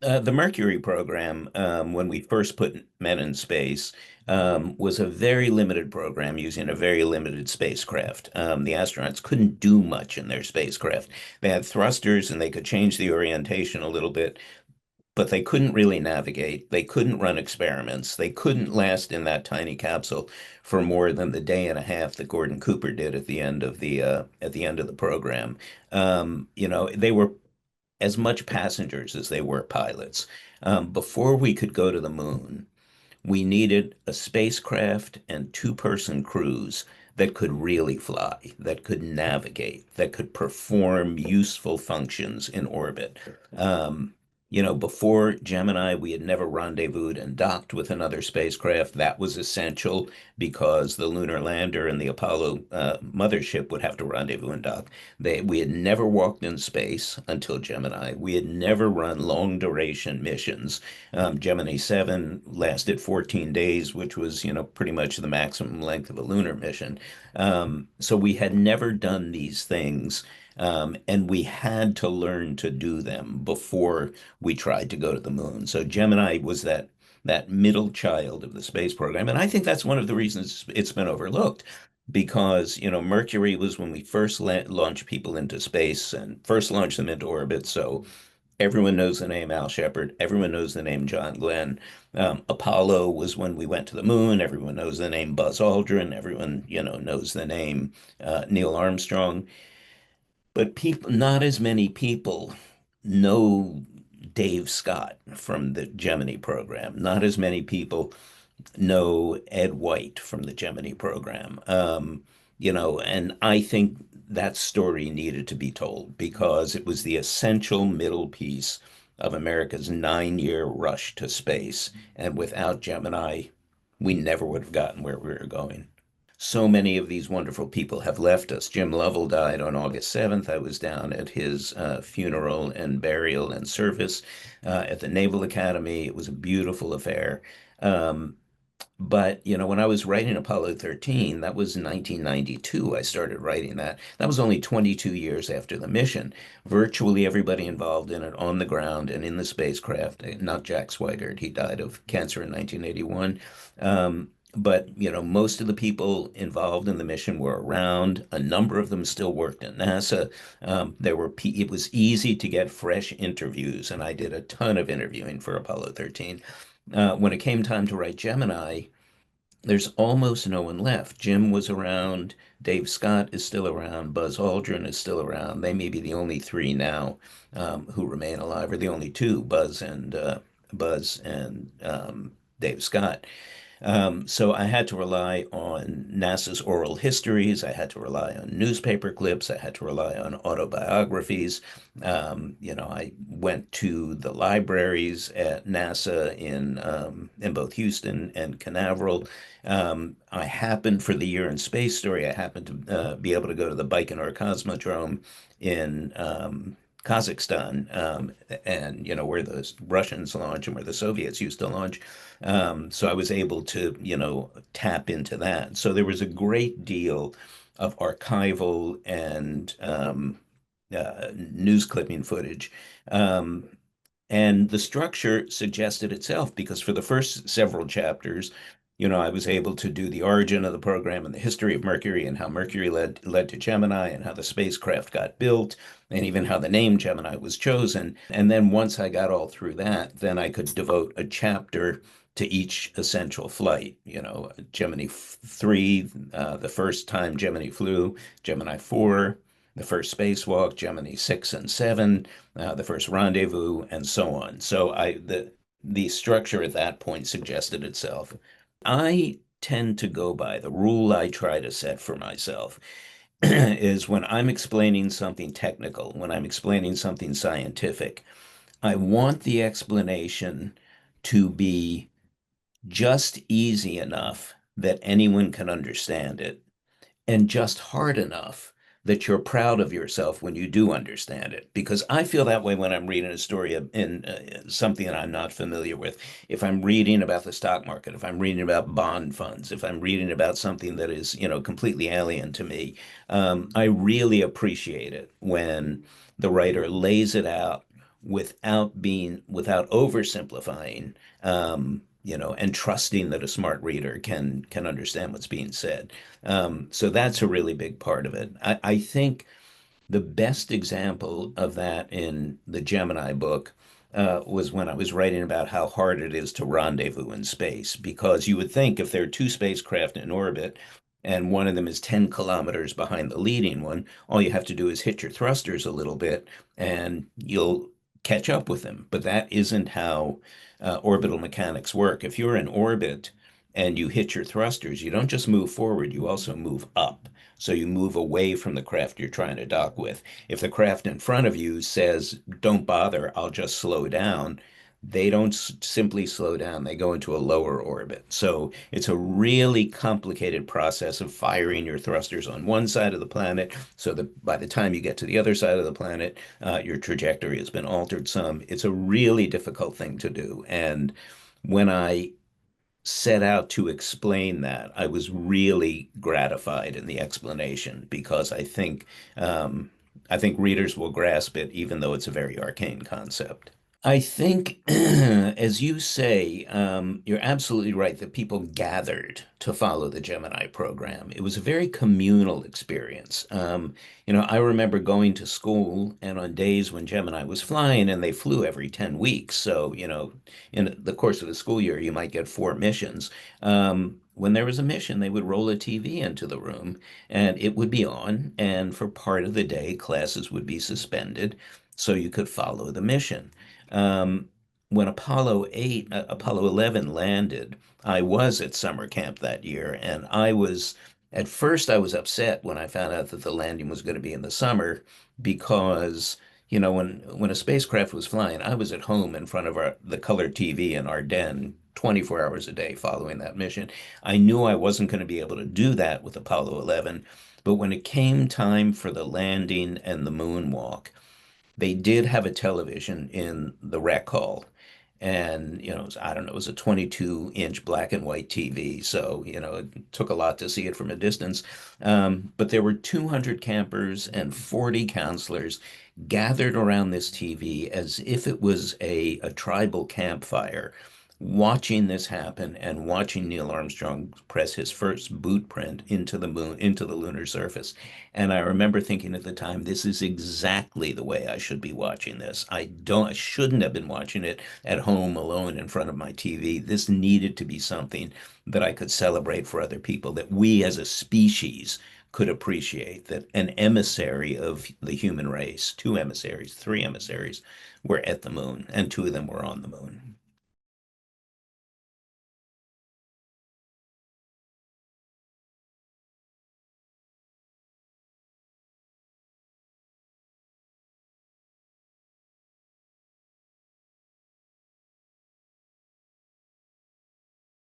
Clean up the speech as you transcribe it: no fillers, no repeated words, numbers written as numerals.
The Mercury program, when we first put men in space, was a very limited program using a very limited spacecraft. The astronauts couldn't do much in their spacecraft. They had thrusters and they could change the orientation a little bit, but they couldn't really navigate. They couldn't run experiments. They couldn't last in that tiny capsule for more than the day and a half that Gordon Cooper did at the end of the program. They were as much passengers as they were pilots. Before we could go to the moon, we needed a spacecraft and two-person crews that could really fly, that could navigate, that could perform useful functions in orbit. Um, Before Gemini, we had never rendezvoused and docked with another spacecraft. That was essential because the lunar lander and the Apollo mothership would have to rendezvous and dock. We had never walked in space until Gemini. We had never run long duration missions. Gemini 7 lasted 14 days, which was, pretty much the maximum length of a lunar mission. So we had never done these things, and we had to learn to do them before we tried to go to the moon. So Gemini was that middle child of the space program, and I think that's one of the reasons it's been overlooked. Because, Mercury was when we first launched people into space and first launched them into orbit. So everyone knows the name Al Shepard. Everyone knows the name John Glenn. Apollo was when we went to the moon. Everyone knows the name Buzz Aldrin. Everyone, knows the name Neil Armstrong. But people, not as many people know Dave Scott from the Gemini program. Not as many people know Ed White from the Gemini program. And I think that story needed to be told because it was the essential middle piece of America's 9-year rush to space. And without Gemini, we never would have gotten where we were going. So many of these wonderful people have left us. Jim Lovell died on August 7th. I was down at his funeral and burial and service at the Naval Academy. It was a beautiful affair. Um, but, when I was writing Apollo 13, that was 1992. I started writing that. That was only 22 years after the mission. Virtually everybody involved in it on the ground and in the spacecraft, not Jack Swigert. He died of cancer in 1981. But, most of the people involved in the mission were around. A number of them still worked at NASA. It was easy to get fresh interviews, and I did a ton of interviewing for Apollo 13. When it came time to write Gemini, there's almost no one left. Jim was around. Dave Scott is still around. Buzz Aldrin is still around. They may be the only three now who remain alive, or the only two, Buzz and Dave Scott. So I had to rely on NASA's oral histories. I had to rely on newspaper clips. I had to rely on autobiographies. I went to the libraries at NASA in both Houston and Canaveral. I happened for the Year in Space story, I happened to be able to go to the Baikonur Cosmodrome in Kazakhstan, and where the Russians launch and where the Soviets used to launch. So I was able to, tap into that. So there was a great deal of archival and news clipping footage. Um, and the structure suggested itself because for the first several chapters, I was able to do the origin of the program and the history of Mercury and how Mercury led to Gemini and how the spacecraft got built and even how the name Gemini was chosen. And then once I got all through that, then I could devote a chapter to each essential flight. Gemini 3, the first time Gemini flew, Gemini 4, the first spacewalk, Gemini 6 and 7, the first rendezvous, and so on. So the structure at that point suggested itself. I tend to go by the rule I try to set for myself is when I'm explaining something technical, when I'm explaining something scientific, I want the explanation to be just easy enough that anyone can understand it and just hard enough that you're proud of yourself when you do understand it. Because I feel that way when I'm reading a story in something that I'm not familiar with. If I'm reading about the stock market, if I'm reading about bond funds, if I'm reading about something that is, completely alien to me, I really appreciate it when the writer lays it out without oversimplifying, and trusting that a smart reader can understand what's being said. So that's a really big part of it. I think the best example of that in the Gemini book was when I was writing about how hard it is to rendezvous in space, because you would think if there are two spacecraft in orbit and one of them is 10 kilometers behind the leading one, all you have to do is hit your thrusters a little bit and you'll catch up with them. But that isn't how orbital mechanics work. If you're in orbit and you hit your thrusters, you don't just move forward, you also move up. So you move away from the craft you're trying to dock with. If the craft in front of you says, don't bother, I'll just slow down, they don't simply slow down, they go into a lower orbit. So it's a really complicated process of firing your thrusters on one side of the planet so that by the time you get to the other side of the planet, your trajectory has been altered some. It's a really difficult thing to do. And when I set out to explain that, I was really gratified in the explanation because I think readers will grasp it, even though it's a very arcane concept. I think, as you say, you're absolutely right that people gathered to follow the Gemini program. It was a very communal experience. I remember going to school and on days when Gemini was flying and they flew every 10 weeks. So, in the course of the school year, you might get four missions. When there was a mission, they would roll a TV into the room and it would be on. And for part of the day, classes would be suspended so you could follow the mission. Um, when Apollo 11 landed, I was at summer camp that year, and at first, I was upset when I found out that the landing was going to be in the summer because, when a spacecraft was flying, I was at home in front of the color TV in our den 24 hours a day following that mission. I knew I wasn't going to be able to do that with Apollo 11, but when it came time for the landing and the moonwalk, they did have a television in the rec hall. And, I don't know, it was a 22-inch black and white TV. So, it took a lot to see it from a distance. But there were 200 campers and 40 counselors gathered around this TV as if it was a tribal campfire, watching this happen and watching Neil Armstrong press his first boot print into the moon, into the lunar surface. And I remember thinking at the time, this is exactly the way I should be watching this. I shouldn't have been watching it at home alone in front of my TV. This needed to be something that I could celebrate for other people, that we as a species could appreciate, that an emissary of the human race, two emissaries, three emissaries, were at the moon, and two of them were on the moon.